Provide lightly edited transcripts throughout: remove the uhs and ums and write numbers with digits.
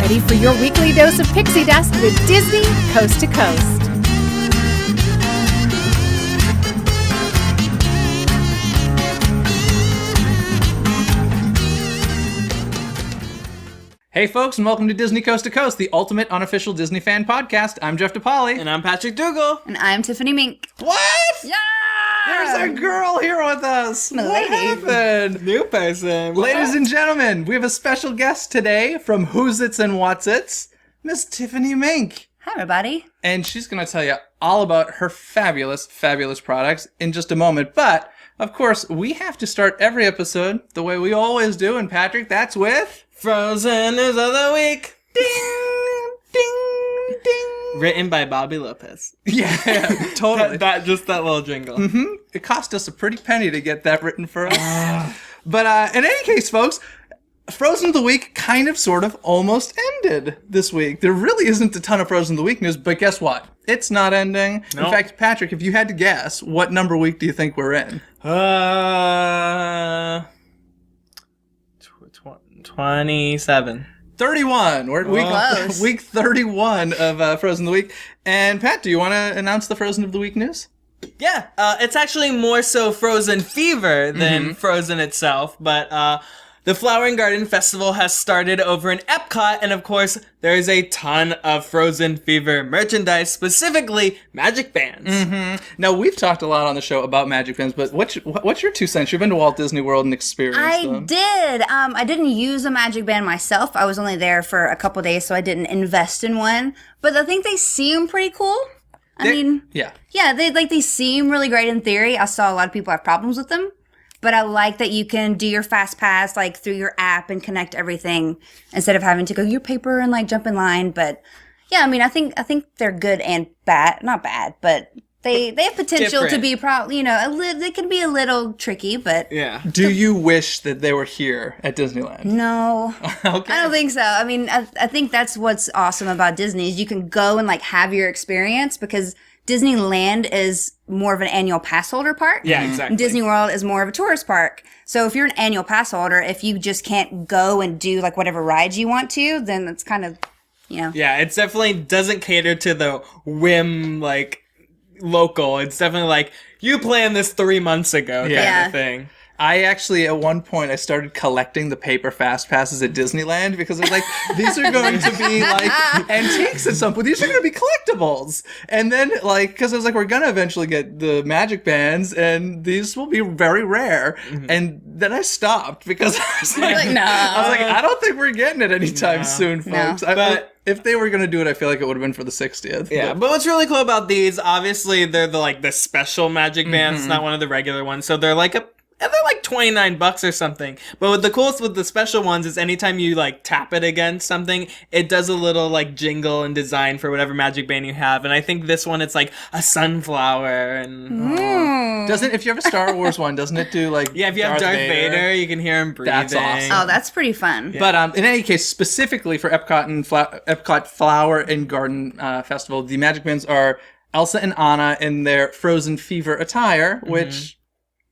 ready for your weekly dose of pixie dust with Disney Coast to Coast. Hey folks, and welcome to Disney Coast to Coast, the ultimate unofficial Disney fan podcast. I'm Jeff DePaoli. And I'm Patrick Dougal. And I'm Tiffany Mink. What? Yeah! There's a girl here with us. My what lady. happened? New person. Ladies and gentlemen, we have a special guest today from Whosits Whatsits, Miss Tiffany Mink. Hi, everybody. And she's going to tell you all about her fabulous, fabulous products in just a moment. But, of course, we have to start every episode the way we always do. And Patrick, that's with... Frozen News of the Week. Ding, ding, ding. Written by Bobby Lopez. Yeah, totally. that little jingle. Mm-hmm. It cost us a pretty penny to get that written for us. But in any case, folks, Frozen of the Week kind of, sort of, almost ended this week. There really isn't a ton of Frozen of the Week news, but guess what? It's not ending. Nope. In fact, Patrick, if you had to guess, what number week do you think we're in? 27. 31. We're at Close. week 31 of Frozen of the Week. And Pat, do you want to announce the Frozen of the Week news? Yeah, it's actually more so Frozen fever than Frozen itself, but the Flower and Garden Festival has started over in Epcot, and of course, there is a ton of Frozen fever merchandise, specifically magic bands. Now, we've talked a lot on the show about magic bands, but what's your 2 cents? You've been to Walt Disney World and experienced I them. did. I didn't use a magic band myself. I was only there for a couple days, so I didn't invest in one. But I think they seem pretty cool. Yeah. They seem really great in theory. I saw a lot of people have problems with them. But I like that you can do your fast pass like through your app and connect everything instead of having to go your paper and like jump in line. But yeah, I mean, I think they're good and bad. Not bad, but they have potential Different. to be they can be a little tricky. But Yeah. Do you wish that they were here at Disneyland? no, Okay. I don't think so. I mean, I think that's what's awesome about Disney is you can go and like have your experience because Disneyland is more of an annual pass holder park. Yeah, exactly. And Disney World is more of a tourist park. So if you're an annual pass holder, if you just can't go and do like whatever rides you want to, then it's kind of, Yeah, it definitely doesn't cater to the whim, like, local. It's definitely like, you planned this 3 months ago kind Yeah. of thing. I actually, at one point, I started collecting the paper fast passes at Disneyland because I was like, these are going to be like antiques at some point. These are going to be collectibles. And then, like, because I was like, we're going to eventually get the magic bands and these will be very rare. And then I stopped because I was like, no. I don't think we're getting it anytime soon, No. folks. But- if they were going to do it, I feel like it would have been for the 60th. Yeah, but what's really cool about these, obviously, they're the special magic bands. It's not one of the regular ones. So they're like they're like $29 or something. But what the coolest with the special ones is anytime you like tap it against something, it does a little like jingle and design for whatever magic band you have. And I think this one, it's like a sunflower and Doesn't, if you have a Star Wars one, doesn't it do like yeah, if you have Darth Vader, you can hear him breathing. That's awesome. oh, that's pretty fun. But in any case, specifically for Epcot and Epcot Flower and Garden Festival, the magic bands are Elsa and Anna in their Frozen Fever attire, which,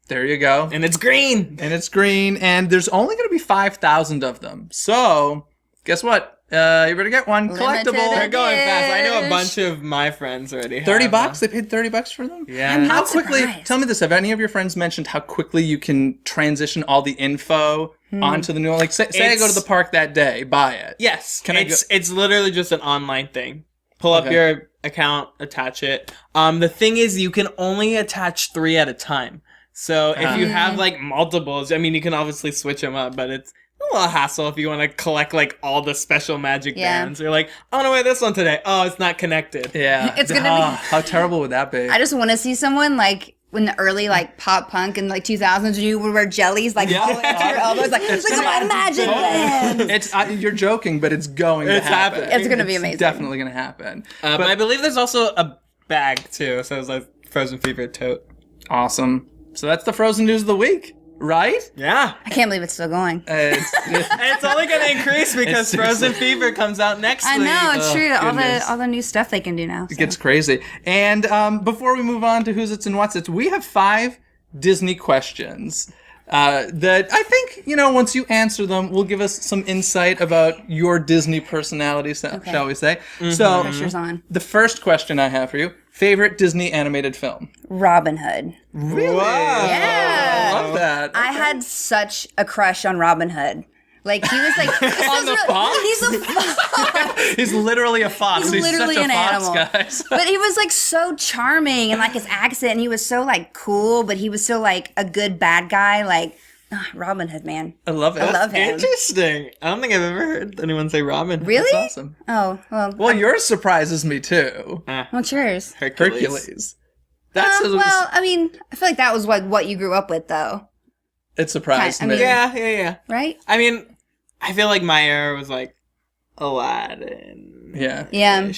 there you go. And it's green. And it's green, and there's only going to be 5,000 of them. So, guess what? You better get one. Limited Collectible. They're going fast. I know a Dish. bunch of my friends already have 30 them. bucks? They paid 30 bucks for them? Yeah. I'm How not quickly, surprised. tell me this, have any of your friends mentioned how quickly you can transition all the info onto the new one? Like, say I go to the park that day, buy it. Yes. Can I It's literally just an online thing. Pull up Okay. your account, attach it. The thing is, you can only attach 3 at a time. So if you have like multiples, I mean, you can obviously switch them up, but it's a little hassle if you want to collect like all the special magic Yeah. bands. You're like, I want to wear this one today. Oh, it's not connected. Yeah. It's gonna be- How terrible would that be? I just want to see someone like in the early like pop punk in like 2000s, you would wear jellies like all the way to your elbows, like look at my magic band. It's you're joking, but it's going to It's happen. happening. It's gonna be amazing. Definitely going to happen. But I believe there's also a bag too. So it's like Frozen Fever tote. Awesome. So that's the Frozen news of the week, right? Yeah. I can't believe it's still going. And it's only going to increase because It's seriously- Frozen Fever comes out next I week. know it's true. goodness. All the new stuff they can do now. It gets crazy. And before we move on to Whosits and Whatsits, we have 5 Disney questions. that I think, once you answer them, will give us some insight about your Disney personality, shall we say. So, Pressure's on. the first question I have for you, favorite Disney animated film? Robin Hood. Really? Yeah. I love that. I had such a crush on Robin Hood. Like, he was like... On the fox? He's a fox. He's literally a fox. He's literally such a an fox, animal. guys. But he was, like, so charming, and, like, his accent, and he was so, like, cool, but he was still, like, a good bad guy. Like, Robin Hood, man. I love it. I love him. Interesting. I don't think I've ever heard anyone say Robin. Really? That's awesome. Oh, well. Well, yours surprises me, too. What's yours? Hercules. That's Well, I mean, I feel like that was, like, what you grew up with, though. it surprised I me. mean, Yeah. Right? I mean, I feel like my era was like Aladdin. Yeah. Yeah.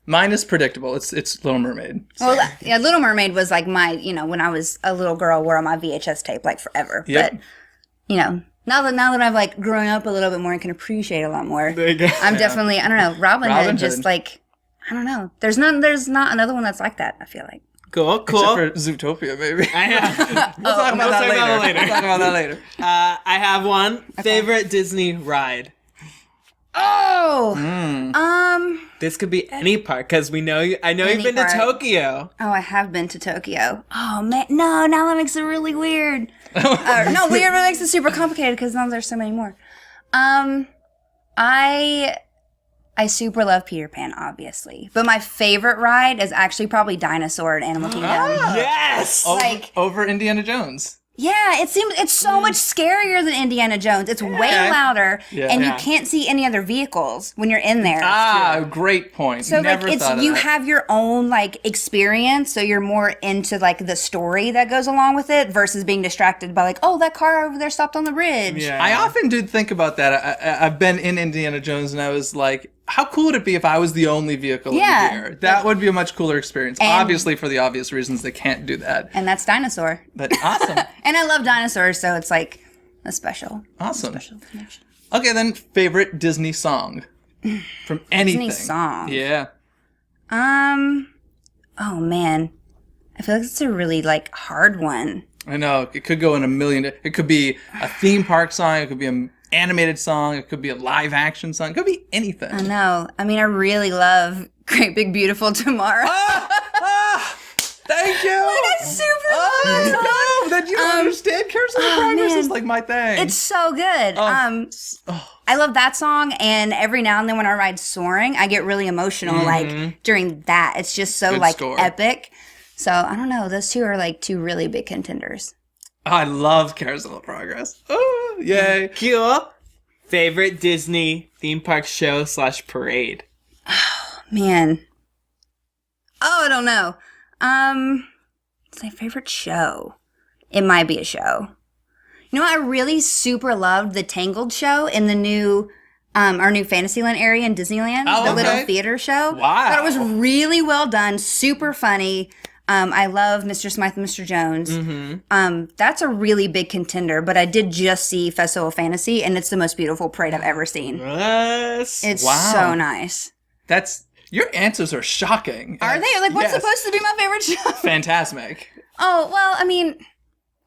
Mine is predictable. It's Little Mermaid. Well, yeah, Little Mermaid was, like, my, when I was a little girl, wore on my VHS tape, like, forever. Yep. But, now that I've, like, grown up a little bit more and can appreciate a lot more, There you go. I'm definitely, I don't know, Robin Robin Hood, just, Hood. like, I don't know. There's not another one that's like that, I feel like. Cool. Except for Zootopia, maybe. I have, We'll talk about that later. We'll talk about that later. I have one favorite Disney ride. Oh! This could be any park because I know you've Any been park. to Tokyo. Oh, I have been to Tokyo. Oh, man. No, now that makes it really weird. No, weird makes it super complicated because now there's so many more. I super love Peter Pan, obviously. But my favorite ride is actually probably Dinosaur at Animal Kingdom. Yes. Over Indiana Jones. Yeah, it's so much scarier than Indiana Jones. It's way louder, and you can't see any other vehicles when you're in there. Great point. So Never like thought of you that. have your own like experience, so you're more into like the story that goes along with it versus being distracted by like, oh, that car over there stopped on the bridge. Yeah. I often do think about that. I've been in Indiana Jones and I was like, how cool would it be if I was the only vehicle in here? That would be a much cooler experience. Obviously, for the obvious reasons, they can't do that. And that's Dinosaur. But awesome. And I love dinosaurs, so it's like a special. Awesome. Special connection. Okay, then favorite Disney song from anything. Disney song. Yeah. Oh man. I feel like it's a really like hard one. I know. It could go in a million. It could be a theme park song. It could be an animated song. It could be a live action song. It could be anything. I know. I mean, I really love Great Big Beautiful Tomorrow. Thank you. I super love that song. No, that you don't understand. Carousel of Progress man. is like my thing. It's so good. I love that song, and every now and then when I ride Soaring, I get really emotional. Like during that, it's just so Good like score. epic. So I don't know. Those two are like two really big contenders. I love Carousel of Progress. Oh, yay. Cool. Favorite Disney theme park show / parade. Man. Oh, I don't know. It's my favorite show. It might be a show. You know what? I really super loved the Tangled show in the new, our new Fantasyland area in Disneyland. Oh, the okay. little theater show. Wow. I thought it was really well done, super funny. I love Mr. Smythe and Mr. Jones. That's a really big contender, but I did just see Festival of Fantasy, and it's the most beautiful parade I've ever seen. Yes. It's Wow. so nice. Your answers are shocking. Are they? Like, what's Yes. supposed to be my favorite show? Phantasmic. Oh, well, I mean,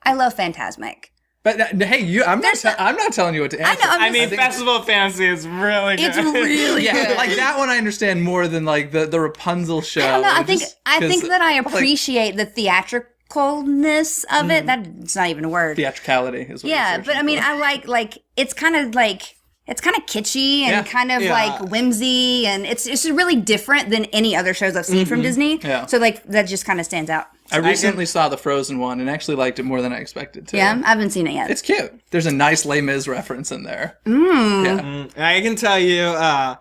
I love Phantasmic. But hey, I'm not telling you what to answer. I'm I mean, just- Festival of Fantasy is really good. It's really Yeah, good. like that one I understand more than like the Rapunzel show. I don't know. I think Just I 'cause, think that I like, appreciate the theatricalness of it. That's not even a word. theatricality is what Yeah, you're but I searching mean, for. I like it's kind of kitschy and Yeah. kind of Yeah. like whimsy, and it's just really different than any other shows I've seen from Disney. Yeah. So like that just kind of stands out. I recently saw the Frozen one and actually liked it more than I expected to. Yeah, I haven't seen it yet. It's cute. There's a nice Les Mis reference in there. Yeah. I can tell you, a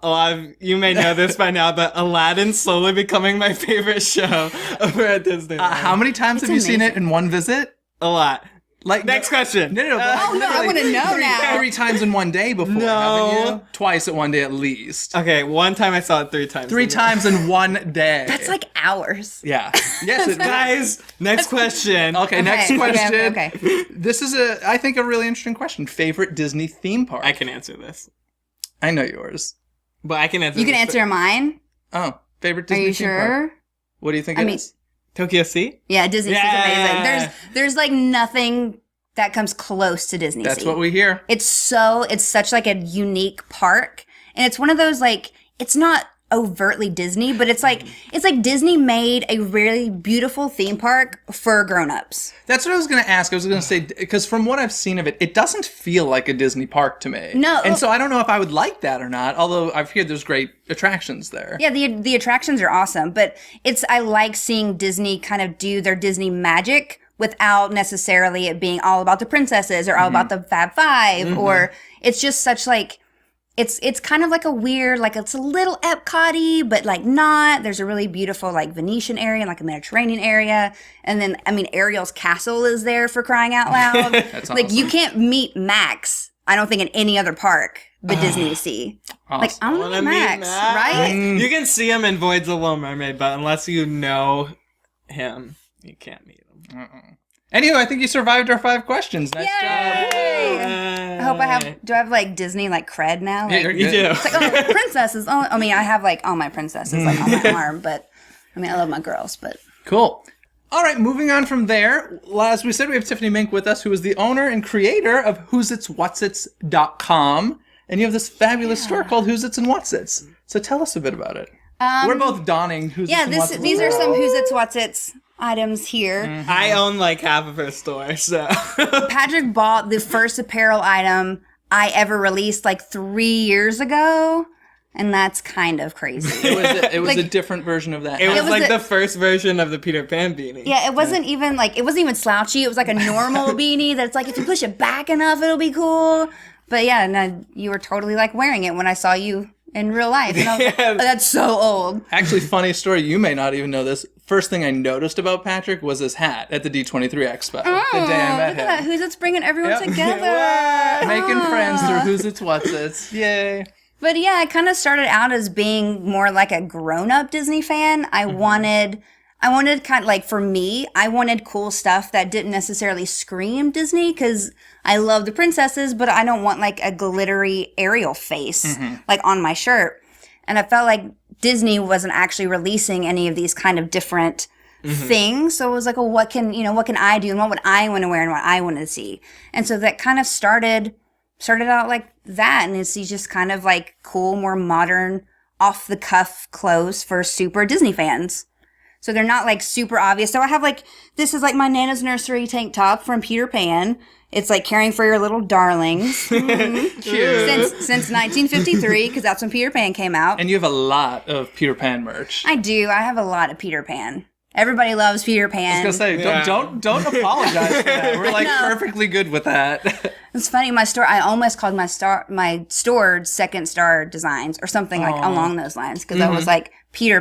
lot of you may know this by now, but Aladdin's slowly becoming my favorite show over at Disney. How many times have you seen it in one visit? A lot. Like Next question. No. Oh, no, I wanna know now. 3 times in one day before, No. haven't you? Twice at one day at least. Okay, one time I saw it 3 times. 3 times in one day. That's like hours. Yeah. Yes, it Guys, next question. Okay, next Okay, question. okay. This is I think a really interesting question. Favorite Disney theme park? I can answer this. I know yours. But I can answer You can this. answer mine. Oh, favorite Are Disney you theme park. sure? What do you think I it mean- is? Tokyo Sea? Yeah, Disney's Yeah. amazing. There's like nothing that comes close to Disney That's Sea. what we hear. It's such like a unique park. And it's one of those like, it's not overtly Disney, but it's like Disney made a really beautiful theme park for grown-ups. That's what I was going to ask. I was going to say, because from what I've seen of it, it doesn't feel like a Disney park to me. No. And so I don't know if I would like that or not, although I've heard there's great attractions there. Yeah, the attractions are awesome, but I like seeing Disney kind of do their Disney magic without necessarily it being all about the princesses or all about the Fab 5 or it's just such like it's kind of like a weird, like it's a little Epcot-y, but like not. There's a really beautiful like Venetian area and like a Mediterranean area. And then, I mean, Ariel's castle is there for crying out loud. That's like awesome. you can't meet Max, I don't think, in any other park but Disney Sea. Awesome. Like, I want to meet Max, right? You can see him in Voyage of the Little Mermaid, but unless you know him, you can't meet him. Anyway, I think you survived our 5 questions. Nice job. Yay! I hope do I have like Disney like cred now? Yeah, Like, you're You good. do. it's like, oh, princesses. Oh, I mean, I have like all my princesses like on my arm, but I mean, I love my girls, but Cool. All right, moving on from there. As we said, we have Tiffany Mink with us, who is the owner and creator of Whosits.com. And you have this fabulous store called Whosits and Whatsits. So tell us a bit about it. We're both donning Whosits yeah, and Whatsits. these are some Whosits Whatsits items here. I own like half of her store, so. Patrick bought the first apparel item I ever released like 3 years ago, and that's kind of crazy. It was Like- a different version of that. It was was like the- the first version of the Peter Pan beanie. Yeah, it wasn't even slouchy. It was like a normal beanie that's like if you push it back enough, it'll be cool. But yeah, no, you were totally like wearing it when I saw you in real life. And I was like, oh, that's so old. Actually, funny story, you may not even know this. First thing I noticed about Patrick was his hat at the D23 Expo. the day I Look met at that. him. Who's it's bringing everyone Yep. together. Making friends through Whosits Whatsits. Yay. But yeah, I kind of started out as being more like a grown-up Disney fan. I wanted kind of like, for me, I wanted cool stuff that didn't necessarily scream Disney because I love the princesses, but I don't want like a glittery Ariel face like on my shirt. And I felt like Disney wasn't actually releasing any of these kind of different things. So it was like, well, what can I do and what would I want to wear and what I want to see? And so that kind of started out like that. And it's these just kind of like cool, more modern, off the cuff clothes for super Disney fans. So they're not like super obvious. So I have like, this is like my Nana's Nursery tank top from Peter Pan. It's like caring for your little darlings. Cute. Since 1953, because that's when Peter Pan came out. And you have a lot of Peter Pan merch. I do. I have a lot of Peter Pan. Everybody loves Peter Pan. I was gonna say, don't apologize for that. We're like perfectly good with that. It's funny. My store. I almost called my store Second Star Designs or something like along those lines because I was like Peter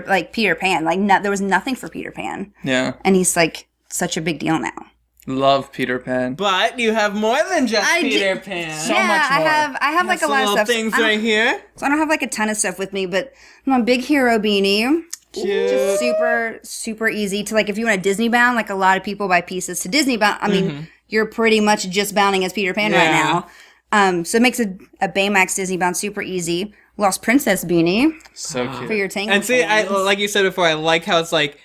Pan. Like there was nothing for Peter Pan, Yeah. and he's like such a big deal now. Love Peter Pan. But you have more than just I Peter do- Pan. So much more. I have like a Some lot of little stuff. things I don't- right here. So I don't have like a ton of stuff with me, but I'm a big hero beanie. Cute. Just super, super easy to like if you want a Disney bound, like a lot of people buy pieces to Disney bound. I mean, you're pretty much just bounding as Peter Pan right now. So it makes a Baymax Disney bound super easy. Lost Princess beanie So cute. for your tangle. And see, fans. like you said before, I like how it's like,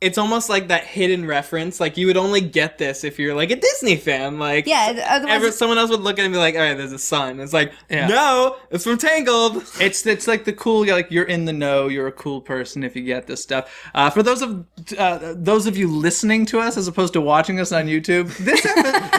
it's almost like that hidden reference. Like you would only get this if you're like a Disney fan. Like otherwise someone else would look at it and be like, all right, there's a sun. It's like, Yeah. no, it's from Tangled. It's like the cool, like you're in the know, you're a cool person if you get this stuff. For those of you listening to us as opposed to watching us on YouTube,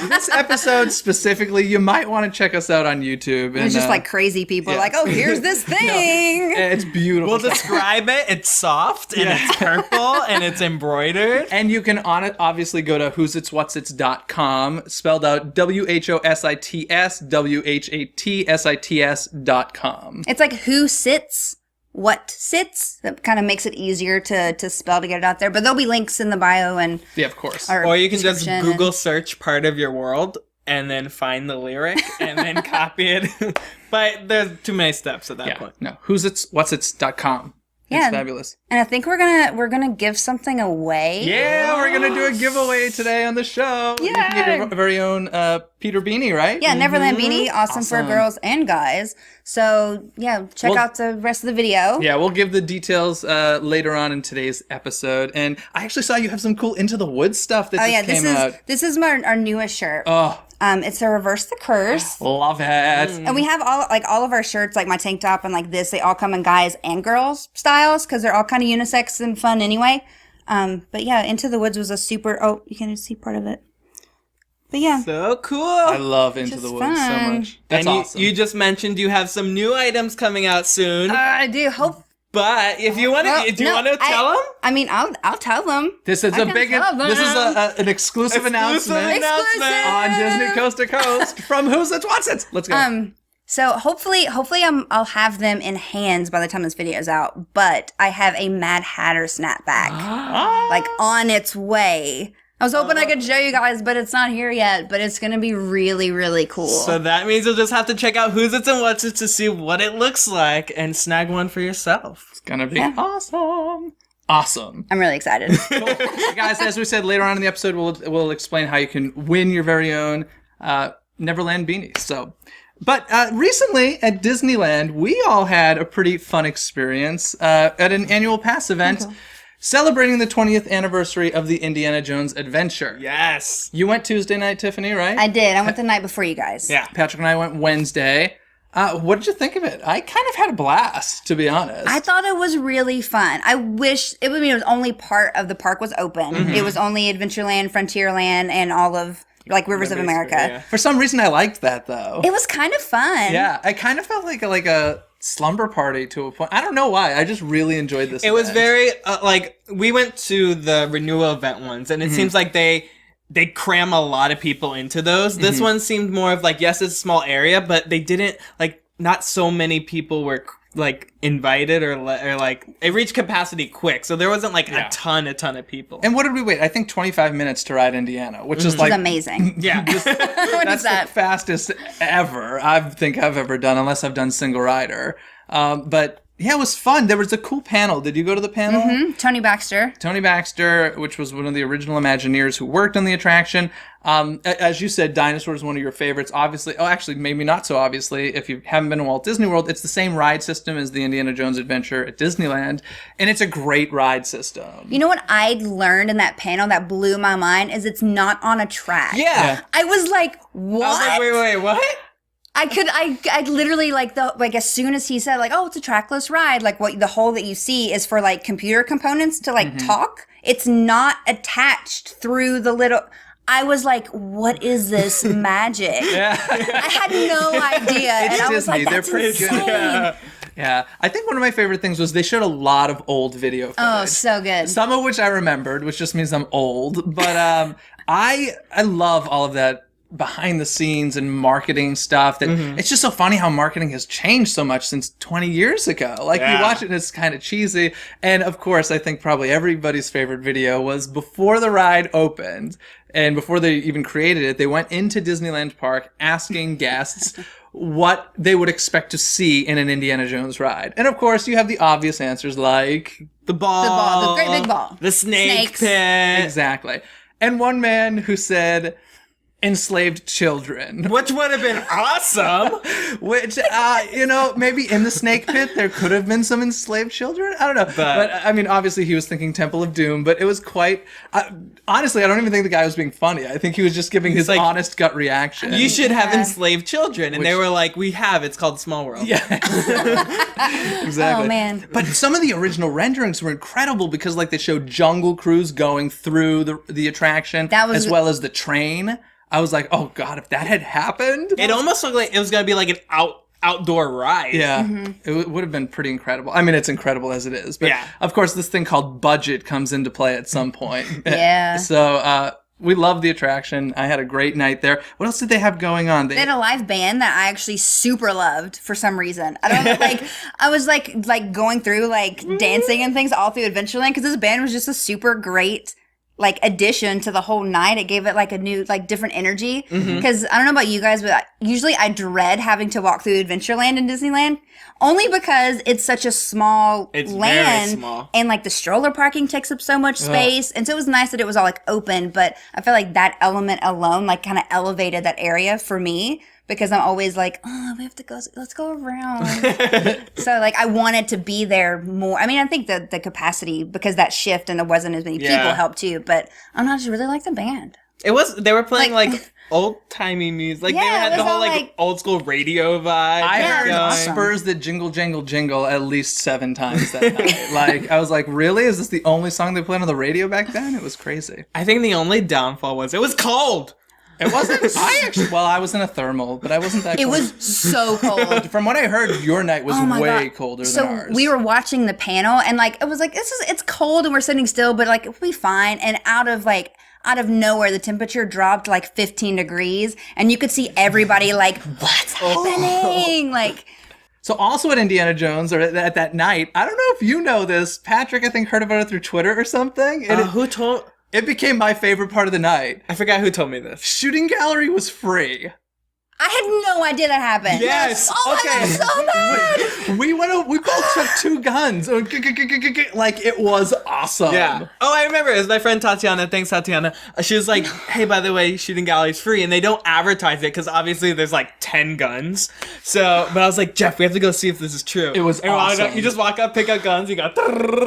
this episode specifically, you might want to check us out on YouTube. And, it's just like crazy people yeah. like, oh, here's this thing. it's beautiful. We'll describe it. It's soft and it's purple and it's embroidered. And you can obviously go to whositswhatsits.com, spelled out WHOSITS, It's like who sits, what sits. That kind of makes it easier to spell to get it out there. But there'll be links in the bio and Yeah, of course. Or you can just description Google search part of your world and then find the lyric and then copy it. But there's too many steps at that Yeah, point. no, whositswhatsits.com. Yeah. It's fabulous. And I think we're gonna give something away. Yeah, we're gonna do a giveaway today on the show. You can get your very own Peter beanie, right? Yeah, Neverland beanie, awesome for Awesome. girls and guys. So yeah, check Well- out the rest of the video. Yeah, we'll give the details later on in today's episode. And I actually saw you have some cool Into the Woods stuff that Oh just yeah, came out. this is our newest shirt. Oh, It's a Reverse the Curse. Love it. And we have all of our shirts, like my tank top and like this, they all come in guys and girls styles because they're all kind of unisex and fun anyway. But yeah, Into the Woods was a super, you can see part of it. But yeah. So cool. I love Into Just the Woods so fun. much. That's and awesome. you just mentioned you have some new items coming out soon. I do hope. But if you want to, do you want to tell them? I mean, I'll tell them. This is I a can big. tell them. This is an exclusive announcement Exclusive. on Disney Coast to Coast from Whosits Whatsits. Let's go. So hopefully I'll have them in hands by the time this video is out. But I have a Mad Hatter snapback, like on its way. I was hoping I could show you guys, but it's not here yet. But it's gonna be really, really cool. So that means you'll just have to check out Whosits and Whatsits to see what it looks like and snag one for yourself. It's gonna be awesome. Awesome. I'm really excited. Guys, as we said later on in the episode, we'll explain how you can win your very own Neverland beanies. But recently at Disneyland, we all had a pretty fun experience at an annual pass event celebrating the 20th anniversary of the Indiana Jones adventure. Yes. You went Tuesday night, Tiffany, right? I did. I went the night before you guys. Yeah. Patrick and I went Wednesday. What did you think of it? I kind of had a blast, to be honest. I thought it was really fun. I wish it was only part of the park was open. It was only Adventureland, Frontierland, and all of like Rivers of America. Yeah. For some reason, I liked that, though. It was kind of fun. Yeah, I kind of felt like a slumber party to a point. I don't know why. I just really enjoyed this. It was very we went to the renewal event ones, and it seems like they cram a lot of people into those. This one seemed more of like, yes, it's a small area, but they didn't not so many people were invited or it reached capacity quick, so there wasn't a ton of people. And what did we wait? I think 25 minutes to ride Indiana, which is like amazing. Yeah. That's the fastest ever I think I've ever done, unless I've done single rider. But yeah, it was fun. There was a cool panel. Did you go to the panel? Tony Baxter. Tony Baxter, which was one of the original Imagineers who worked on the attraction. As you said, Dinosaur is one of your favorites. Obviously, actually, maybe not so obviously, if you haven't been to Walt Disney World, it's the same ride system as the Indiana Jones adventure at Disneyland, and it's a great ride system. You know what I learned in that panel that blew my mind is it's not on a track. Yeah. I was like, what? I was like, wait, what? I literally as soon as he said it's a trackless ride, what the hole that you see is for computer components to talk. It's not attached through the little. I was like, what is this magic? I had no idea. It's and I was Disney. like, They're that's pretty insane. good. Yeah. I think one of my favorite things was they showed a lot of old video footage. Oh, so good. Some of which I remembered, which just means I'm old. But I love all of that behind the scenes and marketing stuff. That it's just so funny how marketing has changed so much since 20 years ago. You watch it and it's kind of cheesy. And of course, I think probably everybody's favorite video was before the ride opened and before they even created it, they went into Disneyland Park asking guests what they would expect to see in an Indiana Jones ride. And of course, you have the obvious answers like The ball. The great big ball. The snake Snakes. pit. exactly. And one man who said enslaved children. Which would have been awesome. Which, maybe in the snake pit there could have been some enslaved children. I don't know. But I mean, obviously he was thinking Temple of Doom, but it was quite... honestly, I don't even think the guy was being funny. I think he was just giving his honest gut reaction. You should have enslaved children. And they were like, we have. It's called Small World. Yeah. Exactly. Oh, man. But some of the original renderings were incredible because they showed Jungle Cruise going through the attraction as well as the train. I was like, oh God, if that had happened. It almost looked like it was going to be like an outdoor ride. Yeah, it would have been pretty incredible. I mean, it's incredible as it is. But of course, this thing called budget comes into play at some point. Yeah. So we love the attraction. I had a great night there. What else did they have going on? They had a live band that I actually super loved for some reason. I don't know, I was going through dancing and things all through Adventureland because this band was just a super great addition to the whole night. It gave it a new different energy because I don't know about you guys, but usually I dread having to walk through Adventureland and Disneyland only because it's such a small land very small. and the stroller parking takes up so much space. And so it was nice that it was all open, but I feel like that element alone kind of elevated that area for me. Because I'm always we have to go, let's go around. So, I wanted to be there more. I mean, I think the capacity, because that shift and there wasn't as many people helped too, but I don't know, I just really like the band. They were playing Like- like old-timey music. Like, Yeah, they it had was the whole all, like like- old school radio vibe. I Yeah, heard it was awesome. Spurs that jingle, jangle, jingle at least 7 times that night. Like, I was like, really? Is this the only song they played on the radio back then? It was crazy. I think the only downfall was it was cold. It wasn't. I was in a thermal, but I wasn't that It cold. was so cold. From what I heard, your night was Oh my way God. colder So than ours. we were watching the panel, and like it was like it's cold, and we're sitting still, but like it'll be fine. And out of nowhere, the temperature dropped like 15 degrees, and you could see everybody like, what's happening? Like. So also at Indiana Jones, or at that night, I don't know if you know this, Patrick, I think heard about it through Twitter or something. And Who told? it became my favorite part of the night. I forgot who told me this. Shooting gallery was free. I had no idea that happened. Yes. Oh my God, so bad. We both took 2 guns. Like, it was awesome. Yeah. Oh, I remember. It was my friend Tatiana. Thanks, Tatiana. She was like, hey, by the way, shooting gallery's free. And they don't advertise it because obviously there's like 10 guns. So, but I was like, Jeff, we have to go see if this is true. It was and awesome. You just walk up, pick up guns, you go,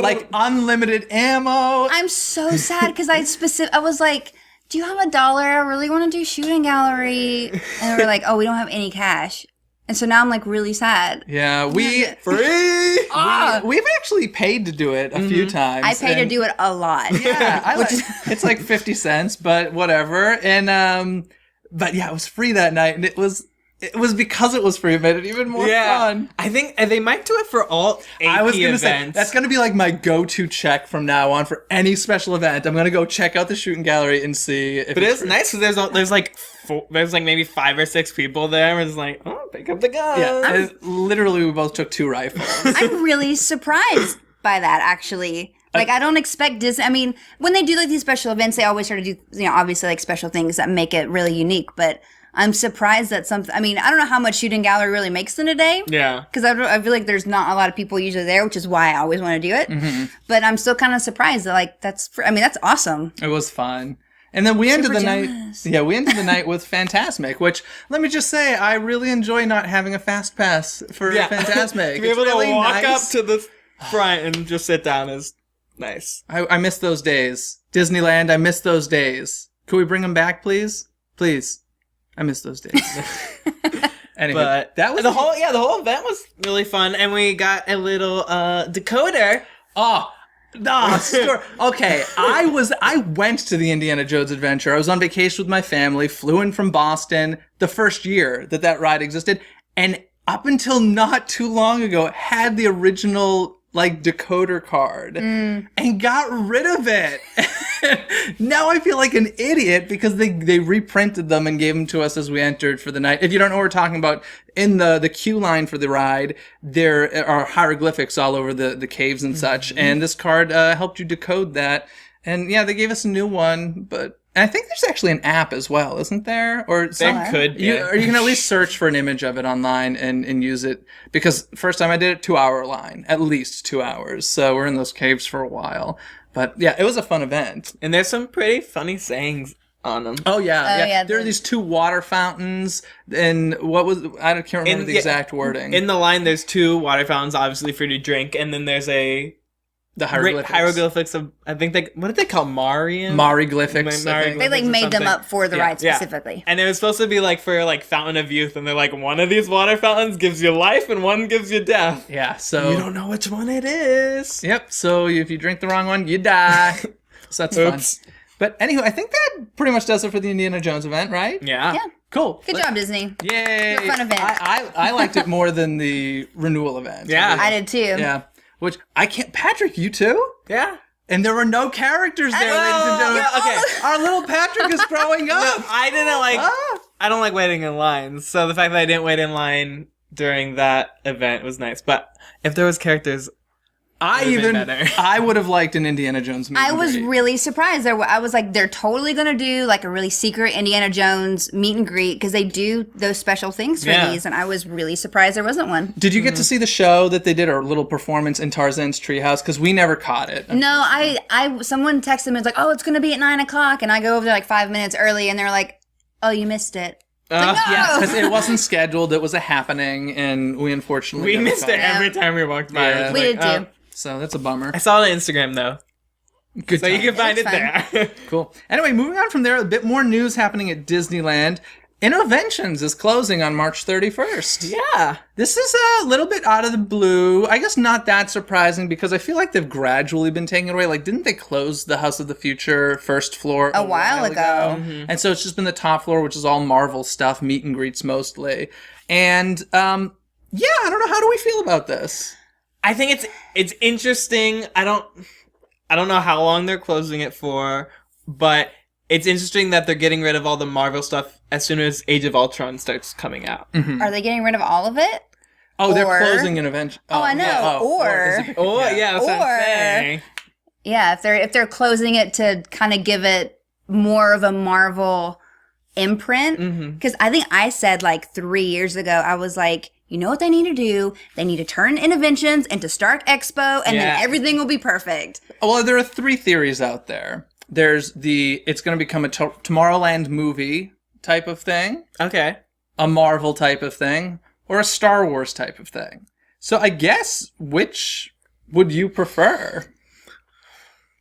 Like, unlimited ammo. I'm so sad because I was like, do you have $1? I really want to do shooting gallery. And they were like, oh, we don't have any cash. And so now I'm like really sad. Yeah, we... free. We've actually paid to do it a few times. I pay to do it a lot. Yeah, it's like 50 cents, but whatever. And but yeah, it was free that night, and it was because it was free, it made it even more fun. I think they might do it for all AP I was gonna events. say that's gonna be like my go-to check from now on for any special event. I'm gonna go check out the shooting gallery and see if But it's it's free. nice because there's like maybe 5 or 6 people there. And it's like, oh, pick up the gun. Yeah, and literally we both took 2 rifles. I'm really surprised by that, actually. Like, I don't expect Disney. I mean, when they do like these special events, they always try to do, obviously like special things that make it really unique. But I'm surprised that I mean, I don't know how much shooting gallery really makes in a day. Yeah. Because I feel like there's not a lot of people usually there, which is why I always want to do it. Mm-hmm. But I'm still kind of surprised that like that's awesome. It was fun. And then we ended the jealous. night. Yeah, we ended the night with Fantasmic, which let me just say, I really enjoy not having a fast pass for Fantasmic. To be able It's really to walk nice. up to the front and just sit down is nice. I miss those days. Disneyland, I miss those days. Could we bring them back, please? Please. I miss those days. Anyway, But that was the whole event was really fun, and we got a little decoder. Okay, I went to the Indiana Jones adventure. I was on vacation with my family, flew in from Boston the first year that ride existed, and up until not too long ago had the original like decoder card and got rid of it. Now I feel like an idiot because they reprinted them and gave them to us as we entered for the night. If you don't know what we're talking about, in the queue line for the ride, there are hieroglyphics all over the caves and such, and this card helped you decode that. And yeah, they gave us a new one, but and I think there's actually an app as well, isn't there? Or There could be. or you can at least search for an image of it online and use it, because first time I did it, 2-hour line, at least 2 hours. So we're in those caves for a while. But yeah, it was a fun event. And there's some pretty funny sayings on them. Oh yeah, yeah, there are these 2 water fountains, and I can't remember the exact wording. In the line, there's 2 water fountains, obviously for you to drink, and then there's the hieroglyphics. hieroglyphics of, I think what did they call Marian? Mariglyphics. I think. They like or made them something. up for the ride Yeah. specifically. And it was supposed to be like for like Fountain of Youth, and they're like, one of these water fountains gives you life and one gives you death. Yeah, so You don't know which one it is. Yep. So if you drink the wrong one, you die. So that's Oops. fun. But anyway, I think that pretty much does it for the Indiana Jones event, right? Yeah. Yeah. Cool. Good job, Disney. Yay! You're a fun event. I liked it more than the renewal event. Yeah. I did too. Yeah. Which I can't. Patrick, you too? Yeah. And there were no characters there, ladies and gentlemen. yeah, okay. Our little Patrick is growing up. I didn't like. Ah. I don't like waiting in lines, so the fact that I didn't wait in line during that event was nice. But if there was characters, would've been better. I would have liked an Indiana Jones meet I and was greet. really surprised. I was like, they're totally going to do like a really secret Indiana Jones meet and greet because they do those special things for Yeah. these. And I was really surprised there wasn't one. Did you get to see the show that they did, a little performance in Tarzan's treehouse? Because we never caught it. No, someone texted me, it's like, oh, it's going to be at 9:00. And I go over there like 5 minutes early and they're like, oh, you missed it. Like, no! Yeah, because it wasn't scheduled. It was a happening, and we unfortunately we never missed caught it every time we walked by. Yeah. It was We like, did too. So that's a bummer. I saw it on Instagram though. Good So you time. can find it That's there. Cool. Anyway, moving on from there, a bit more news happening at Disneyland. Innoventions is closing on March 31st. Yeah. This is a little bit out of the blue. I guess not that surprising because I feel like they've gradually been taking it away. Like, didn't they close the House of the Future first floor A while ago. And so it's just been the top floor, which is all Marvel stuff, meet and greets mostly. And, yeah, I don't know. How do we feel about this? I think it's interesting. I don't know how long they're closing it for, but it's interesting that they're getting rid of all the Marvel stuff as soon as Age of Ultron starts coming out. Are they getting rid of all of it? Oh, they're Or- closing Innoventions. Oh, I know. Yeah. Or- is it- Oh, yeah, that's what Or- I'm saying. Yeah, if they're closing it to kind of give it more of a Marvel imprint. Because I think I said like 3 years ago, I was like, you know what they need to do? They need to turn Innoventions into Stark Expo, and Yeah. then everything will be perfect. Well, there are 3 theories out there. There's it's going to become a Tomorrowland movie type of thing, Okay. a Marvel type of thing, or a Star Wars type of thing. So I guess, which would you prefer?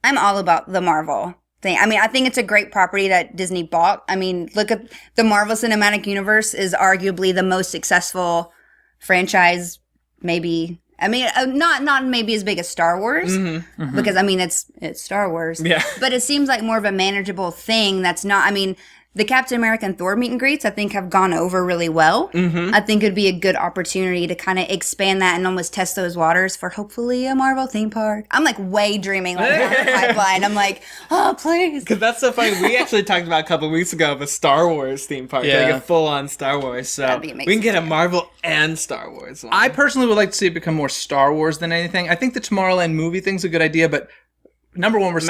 I'm all about the Marvel thing. I mean, I think it's a great property that Disney bought. I mean, look at the Marvel Cinematic Universe is arguably the most successful franchise, maybe. I mean, not maybe as big as Star Wars, because I mean it's Star Wars. Yeah. But it seems like more of a manageable thing. That's not. I mean, the Captain America and Thor meet and greets, I think, have gone over really well. I think it'd be a good opportunity to kind of expand that and almost test those waters for hopefully a Marvel theme park. I'm like way dreaming like down the pipeline. I'm like, oh please. Because that's so funny. We actually talked about a couple weeks ago of a Star Wars theme park, Yeah. like a full-on Star Wars. So That'd be we can amazing. get a Marvel and Star Wars one. I personally would like to see it become more Star Wars than anything. I think the Tomorrowland movie thing's a good idea, but number one, we're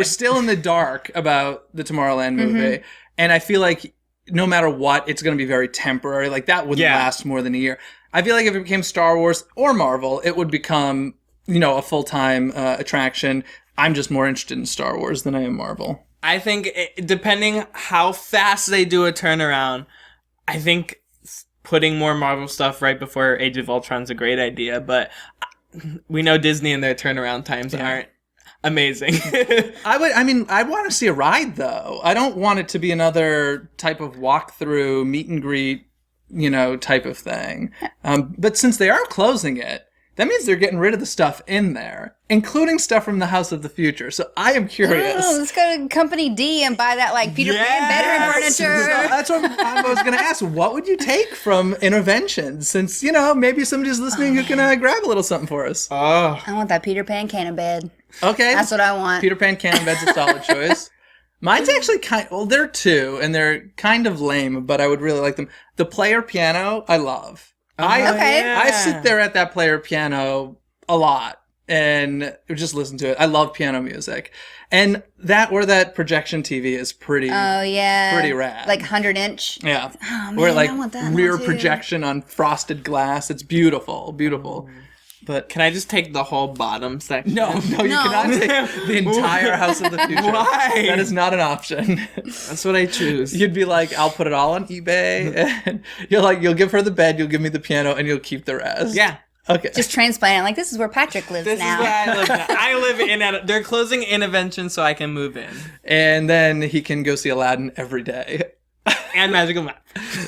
still in the dark about the Tomorrowland movie, and I feel like no matter what, it's going to be very temporary. Like that wouldn't last more than a year. I feel like if it became Star Wars or Marvel, it would become a full-time attraction. I'm just more interested in Star Wars than I am Marvel. I think depending how fast they do a turnaround, I think putting more Marvel stuff right before Age of Ultron's a great idea, but we know Disney and their turnaround times aren't amazing. I want to see a ride though. I don't want it to be another type of walkthrough, meet and greet, type of thing. But since they are closing it, that means they're getting rid of the stuff in there, including stuff from the House of the Future. So I am curious. Oh, let's go to Company D and buy that like Peter Pan bedroom So furniture. that's what I was going to ask. What would you take from Innoventions? Since, maybe somebody's listening who can grab a little something for us. Oh. I want that Peter Pan cannon bed. Okay. That's what I want. Peter Pan cannon bed's a solid choice. Mine's actually they're 2, and they're kind of lame, but I would really like them. The player piano, I love. Okay. I sit there at that player piano a lot and just listen to it. I love piano music. And that projection TV is pretty pretty rad. Like 100-inch. Yeah. Oh, man, Where I want that rear one, too. projection on frosted glass. It's beautiful, beautiful. But Can I just take the whole bottom section? no, you cannot take the entire House of the Future. Why? That is not an option. That's what I choose. You'd be like, I'll put it all on eBay. And you'll give her the bed, you'll give me the piano, and you'll keep the rest. Yeah. Okay. Just transplant it. Like, this is where Patrick lives This now. is where I live now. I live in they're closing Innoventions so I can move in. And then he can go see Aladdin every day. And Magical Map.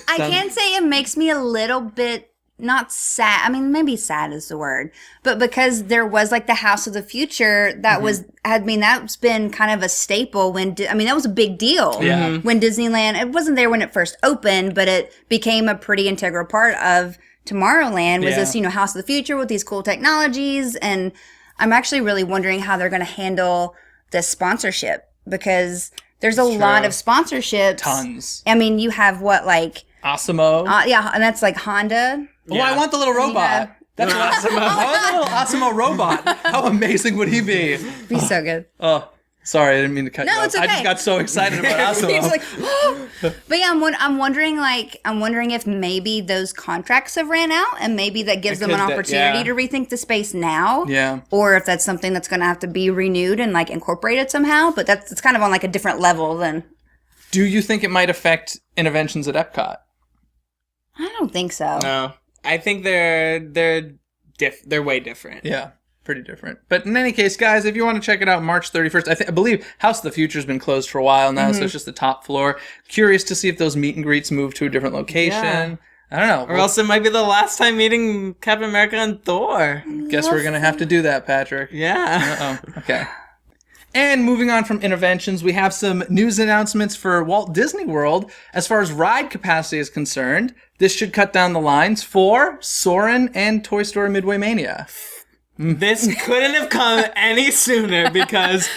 I can say it makes me a little bit not sad. I mean, maybe sad is the word, but because there was like the House of the Future that that's been kind of a staple that was a big deal. Yeah. When Disneyland, it wasn't there when it first opened, but it became a pretty integral part of Tomorrowland was this, House of the Future with these cool technologies. And I'm actually really wondering how they're going to handle the sponsorship because there's a lot of sponsorships. Tons. I mean, you have Asimo. yeah, and that's like Honda. Oh, I want the little robot. That's Asimo. I want the little Asimo robot. How amazing would he be? Be so good. Oh, sorry, I didn't mean to cut you off. it's I okay. just got so excited about Asimo. It's like, but yeah, I'm wondering if maybe those contracts have ran out, and maybe that gives them an opportunity to rethink the space now. Yeah. Or if that's something that's going to have to be renewed and like incorporated somehow. But it's kind of on like a different level than. Do you think it might affect Innoventions at Epcot? I don't think so. No. I think they're way different. Yeah. pretty different. But in any case, guys, if you want to check it out, March 31st, I believe House of the Future's been closed for a while now, so it's just the top floor. Curious to see if those meet and greets move to a different location. Yeah. I don't know. Or else it might be the last time meeting Captain America and Thor. Guess we're going to have to do that, Patrick. Yeah. Uh-oh. Okay. And moving on from Innoventions, we have some news announcements for Walt Disney World. As far as ride capacity is concerned, this should cut down the lines for Soarin' and Toy Story Midway Mania. This couldn't have come any sooner because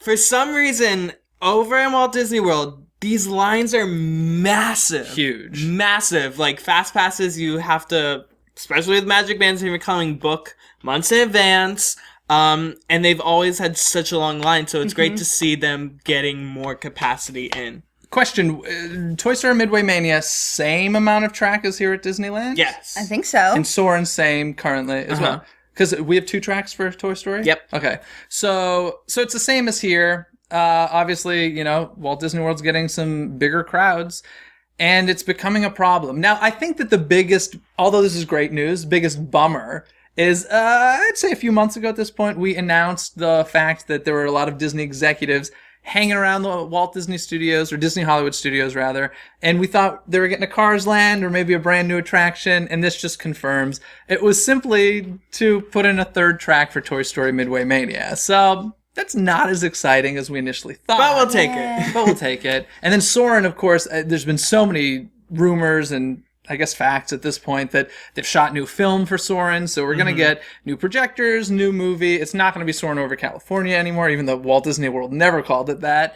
for some reason, over in Walt Disney World, these lines are massive. Huge. Massive. Like, fast passes, you have to, especially with Magic Bands, if you're coming, book months in advance. And they've always had such a long line, so it's great to see them getting more capacity in. Question, Toy Story Midway Mania, same amount of track as here at Disneyland? Yes. I think so. And Soarin' same currently as well? Because we have 2 tracks for Toy Story? Yep. Okay. So it's the same as here. Obviously, you know, Walt Disney World's getting some bigger crowds, and it's becoming a problem. Now, I think that the biggest, although this is great news, biggest bummer is, I'd say a few months ago at this point, we announced the fact that there were a lot of Disney executives hanging around the Walt Disney Studios, or Disney Hollywood Studios rather, and we thought they were getting a Cars Land or maybe a brand new attraction, and this just confirms it was simply to put in a 3rd track for Toy Story Midway Mania. So that's not as exciting as we initially thought. But we'll take it. But we'll take it. And then Soarin', of course, there's been so many rumors and I guess facts at this point that they've shot new film for Soarin', so we're going to get new projectors, new movie. It's not going to be Soarin' over California anymore, even though Walt Disney World never called it that.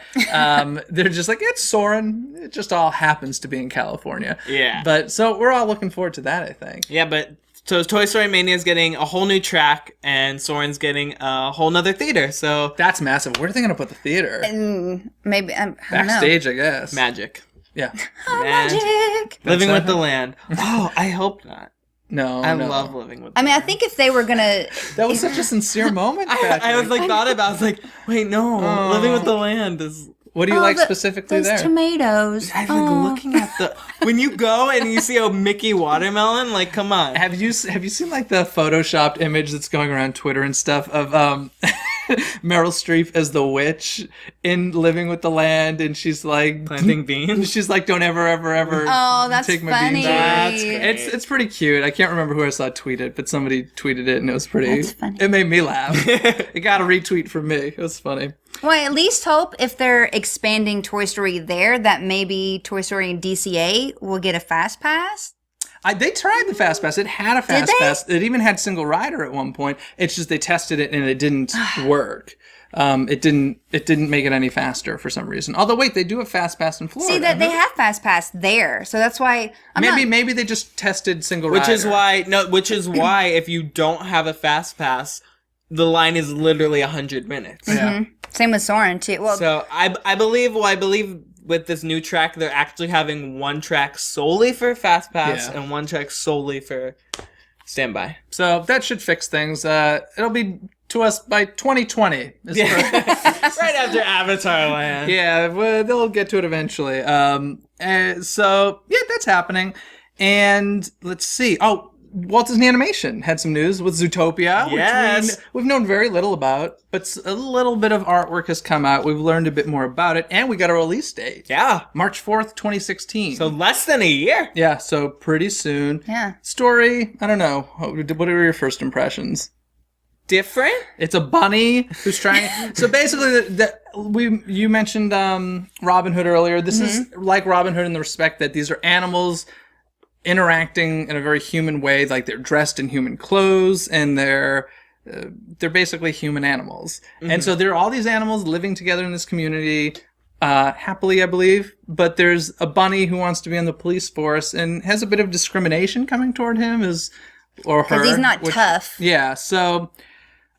They're just like, it's Soarin'. It just all happens to be in California. Yeah. But so we're all looking forward to that, I think. Yeah, but so Toy Story Mania is getting a whole new track, and Soarin's getting a whole nother theater, so... That's massive. Where are they going to put the theater? Maybe, I don't know. Backstage, I guess. Magic. Yeah. Magic. Living with the Land. Oh, I hope not. No, I no. love Living with the I mean, I Land. think if they were gonna, That was such a sincere moment, Patrick. I was like, thought about it. I was like, wait, no. Living with the Land is... What do you like specifically those there? tomatoes. I like looking at the... When you go and you see a Mickey watermelon, like, come on. Have you seen like the photoshopped image that's going around Twitter and stuff of Meryl Streep as the witch in Living with the Land, and she's like Planting beans? She's like, don't ever Oh, that's take my funny. beans away. That's great. It's pretty cute. I can't remember who I saw tweet it, but somebody tweeted it and it was pretty. That's funny. It made me laugh. It got a retweet from me. It was funny. Well, I at least hope if they're expanding Toy Story there, that maybe Toy Story and DCA will get a Fast Pass. They tried the Fast Pass. It had a Fast they? Pass. It even had single rider at one point. It's just they tested it and it didn't work. It didn't make it any faster for some reason. Although wait, they do have Fast Pass in Florida. See, that they have Fast Pass there, so that's why Maybe they just tested single rider. Which is why if you don't have a Fast Pass, the line is literally 100 minutes. Yeah. Same with Soarin' too. Well, So I believe with this new track, they're actually having one track solely for Fast Pass Yeah. and one track solely for Standby. So that should fix things. It'll be to us by 2020. Right after Avatar Land. Yeah, well, they'll get to it eventually. So yeah, that's happening. And let's see. Oh, Walt Disney Animation had some news with Zootopia, Yes. which we've known very little about, but a little bit of artwork has come out. We've learned a bit more about it, and we got a release date. Yeah. March 4th, 2016. So less than a year. yeah, so pretty soon. yeah. Story, I don't know. What are your first impressions? Different? It's a bunny who's trying. So basically, you mentioned Robin Hood earlier. This is like Robin Hood in the respect that these are animals interacting in a very human way. Like they're dressed in human clothes, and they're basically human animals. And so there are all these animals living together in this community happily, I believe. But there's a bunny who wants to be in the police force and has a bit of discrimination coming toward him, or her. Because he's not tough. Yeah. So.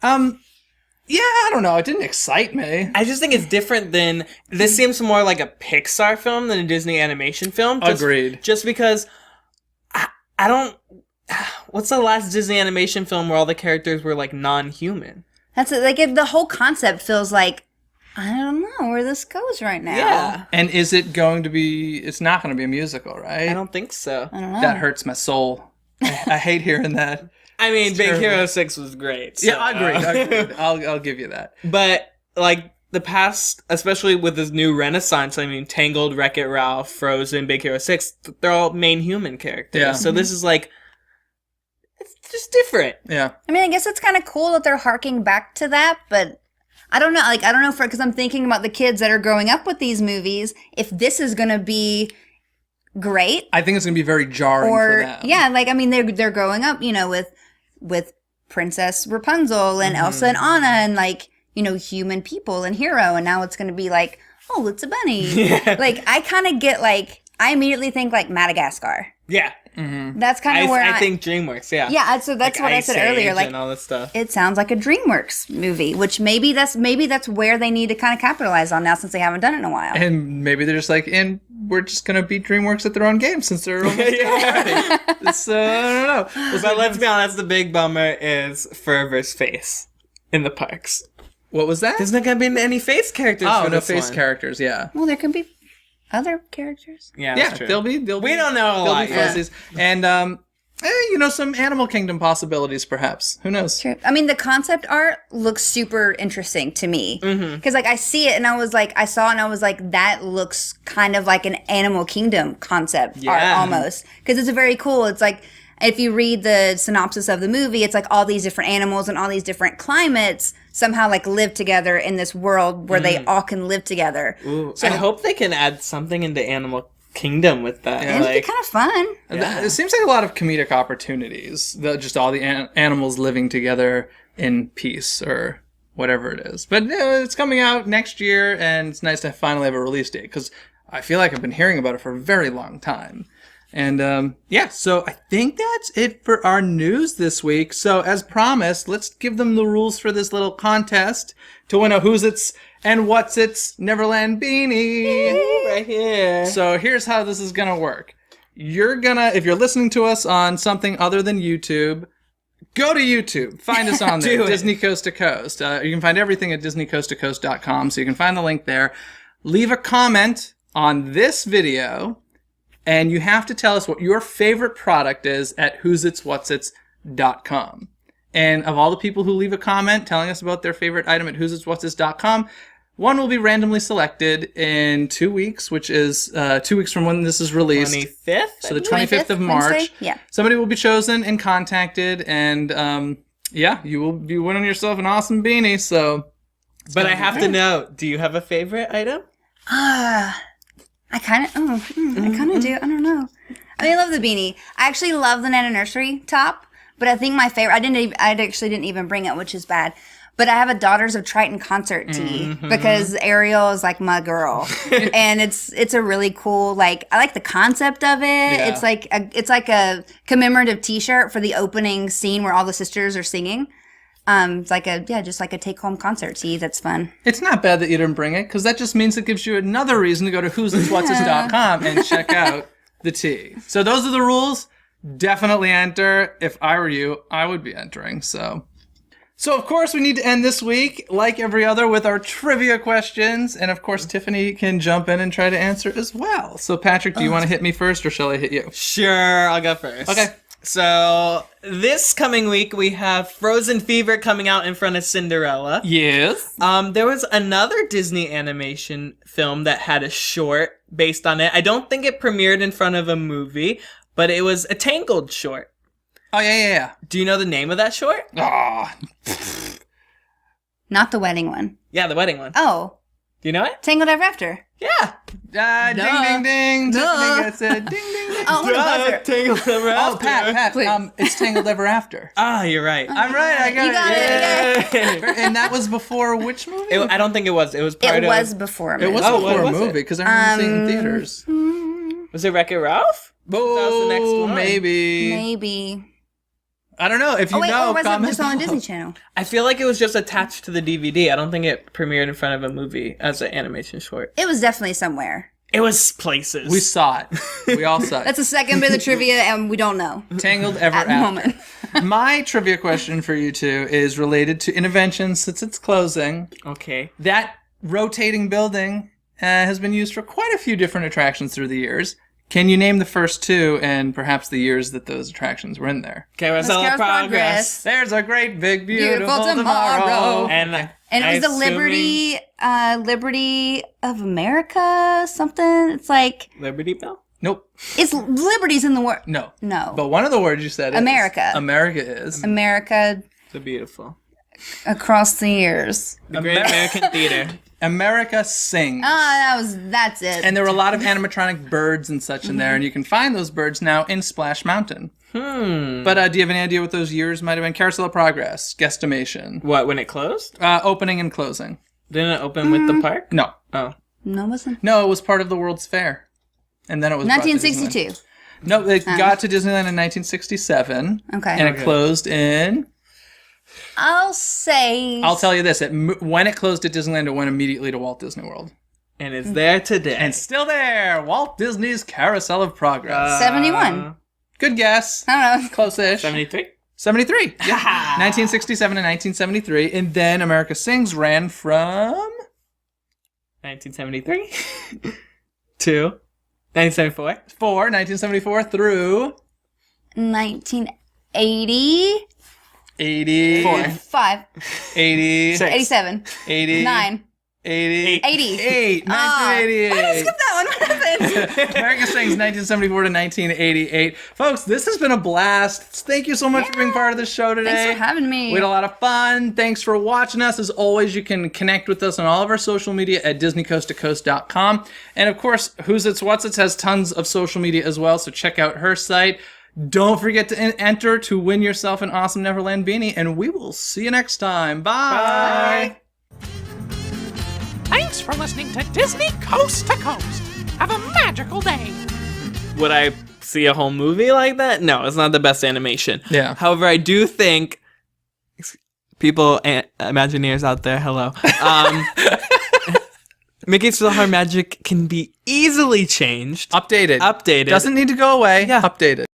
Yeah, I don't know. It didn't excite me. I just think it's different than... This seems more like a Pixar film than a Disney animation film. Agreed. Just because I don't... What's the last Disney animation film where all the characters were, like, non-human? That's it. Like the whole concept feels like, I don't know where this goes right now. Yeah. And is it going to be... It's not going to be a musical, right? I don't think so. I don't know. That hurts my soul. I hate hearing that. I mean, Big terrible. Hero 6 was great. So. Yeah, agreed. I'll give you that. But, like, the past, especially with this new renaissance, I mean, Tangled, Wreck-It Ralph, Frozen, Big Hero 6, they're all main human characters. Yeah. So this is like, it's just different. Yeah. I mean, I guess it's kind of cool that they're harking back to that, but I don't know. Like, I don't know because I'm thinking about the kids that are growing up with these movies. If this is going to be great, I think it's going to be very jarring for them. yeah, like I mean, they're growing up, with Princess Rapunzel and Elsa and Anna and like human people and hero, and now it's going to be like, oh, it's a bunny. Like I kind of get like I immediately think like Madagascar. Yeah. That's kind of where I think DreamWorks, yeah. Yeah, so that's Like what I Ice said Age earlier. Like and all this stuff. it sounds like a DreamWorks movie, which maybe that's where they need to kind of capitalize on now since they haven't done it in a while. And maybe they're just like, and we're just going to beat DreamWorks at their own game since they're almost already. So, I don't know. But let's be honest, the big bummer is Fervor's face in the parks. What was that? There's not going to be any face characters Oh, for no this face one. characters, yeah. Well, there could be other characters. Yeah, Yeah, that's true. they'll be. We don't know a lot Be yet. fuzzies. And, some Animal Kingdom possibilities, perhaps. Who knows? True. I mean, the concept art looks super interesting to me because, like, I see it and I was like, that looks kind of like an Animal Kingdom concept art Yeah. almost because it's very cool. It's like if you read the synopsis of the movie, it's like all these different animals and all these different climates somehow like live together in this world where they all can live together. Ooh, I hope they can add something into Animal Kingdom with that. Yeah. It'd be Like, kind of fun. It seems like a lot of comedic opportunities. Just all the animals living together in peace or whatever it is. But it's coming out next year, and it's nice to finally have a release date because I feel like I've been hearing about it for a very long time. And so I think that's it for our news this week. So as promised, let's give them the rules for this little contest to win a Whosits and Whatsits Neverland beanie. right here. So here's how this is gonna work. If you're listening to us on something other than YouTube, go to YouTube. Find us on there, Do it. Disney Coast to Coast. You can find everything at DisneyCoastToCoast.com, so you can find the link there. Leave a comment on this video, and you have to tell us what your favorite product is at WhositsWhatsits.com. And of all the people who leave a comment telling us about their favorite item at WhositsWhatsits.com, one will be randomly selected in 2 weeks, which is 2 weeks from when this is released. 25th? So the 25th of March. Wednesday? Yeah. Somebody will be chosen and contacted, and you will be winning yourself an awesome beanie. So, But I have to know, do you have a favorite item? I kind of do. I don't know. I mean, I love the beanie. I actually love the Nana Nursery top, but I think my favorite. I actually didn't even bring it, which is bad. But I have a Daughters of Triton concert tee because Ariel is like my girl, and it's a really cool. Like I like the concept of it. Yeah. It's like a commemorative T-shirt for the opening scene where all the sisters are singing. It's like just like a take-home concert tee. That's fun. it's not bad that you didn't bring it, because that just means it gives you another reason to go to whositswhatsits.com and check out the tea. So those are the rules. Definitely enter. If I were you, I would be entering. So of course, we need to end this week, like every other, with our trivia questions. And of course, Tiffany can jump in and try to answer as well. So Patrick, do you want to hit me first, or shall I hit you? Sure, I'll go first. Okay. So, this coming week, we have Frozen Fever coming out in front of Cinderella. Yes. There was another Disney animation film that had a short based on it. I don't think it premiered in front of a movie, but it was a Tangled short. Oh, yeah. Do you know the name of that short? Ah, Not the wedding one. Yeah, the wedding one. Oh, Do you know it? Tangled Ever After. Yeah. ding, ding, ding. Duh. Tiffany gets it. Ding, ding, ding. Oh, what a buzzer. Tangled Ever Oh, After. Pat, Please. it's Tangled Ever After. Ah, you're right. I'm right, I got You it. got it. Yay. And that was before which movie? I don't think it was. It was part It of... was before a It movie. was Oh, before what a was it? movie, because I remember seeing it in theaters. Was it Wreck-It Ralph? Oh, that was the next one. maybe. Maybe. I don't know. If you Oh wait, know, or was it comment just on the below. Disney Channel? I feel like it was just attached to the DVD. I don't think it premiered in front of a movie as an animation short. It was definitely somewhere. It was places. We saw it. We all saw it. That's the second bit of the trivia, and we don't know Tangled Ever at the After. moment. My trivia question for you two is related to Innoventions since it's closing. Okay. That rotating building has been used for quite a few different attractions through the years. Can you name the first two and perhaps the years that those attractions were in there? Carousel of Progress. There's a great big Beautiful beautiful tomorrow. tomorrow. And it was the Liberty of America, something. It's like Liberty Bell? Nope. it's Liberty's in the word. No. No. But one of the words you said is America. America is. America So beautiful. across the years. The Great American Theater. America Sings. That's it. And there were a lot of animatronic birds and such in there, and you can find those birds now in Splash Mountain. But do you have any idea what those years might have been? Carousel of Progress, guesstimation. What, when it closed? Opening and closing. Didn't it open with the park? No. Oh. No, it wasn't. No, it was part of the World's Fair. And then it was brought to 1962. Disneyland. No, it got to Disneyland in 1967. Okay. And it closed in... I'll say. I'll tell you this. When it closed at Disneyland, it went immediately to Walt Disney World. And it's there today. And still there. Walt Disney's Carousel of Progress. 71. Good guess. I don't know. Close-ish. 73? 73. Yeah. 1967 and 1973. And then America Sings ran from... 1973? to 1974? 1974 through... 1980. 84. 5. 80. 87. 80. 9. 80. 80. 1988. Why did I skip that one? What happened? America Sings 1974 to 1988. Folks, this has been a blast. Thank you so much for being part of the show today. Thanks for having me. We had a lot of fun. Thanks for watching us. As always, you can connect with us on all of our social media at DisneyCoastToCoast.com. And of course, Whosits Whatsits has tons of social media as well, so check out her site. Don't forget to enter to win yourself an awesome Neverland beanie, and we will see you next time. Bye. Thanks for listening to Disney Coast to Coast. Have a magical day. Would I see a whole movie like that? No, it's not the best animation. Yeah. However, I do think people, Imagineers out there, hello. Mickey's PhilharMagic can be easily changed. Updated. Updated. Doesn't need to go away. Yeah. Updated.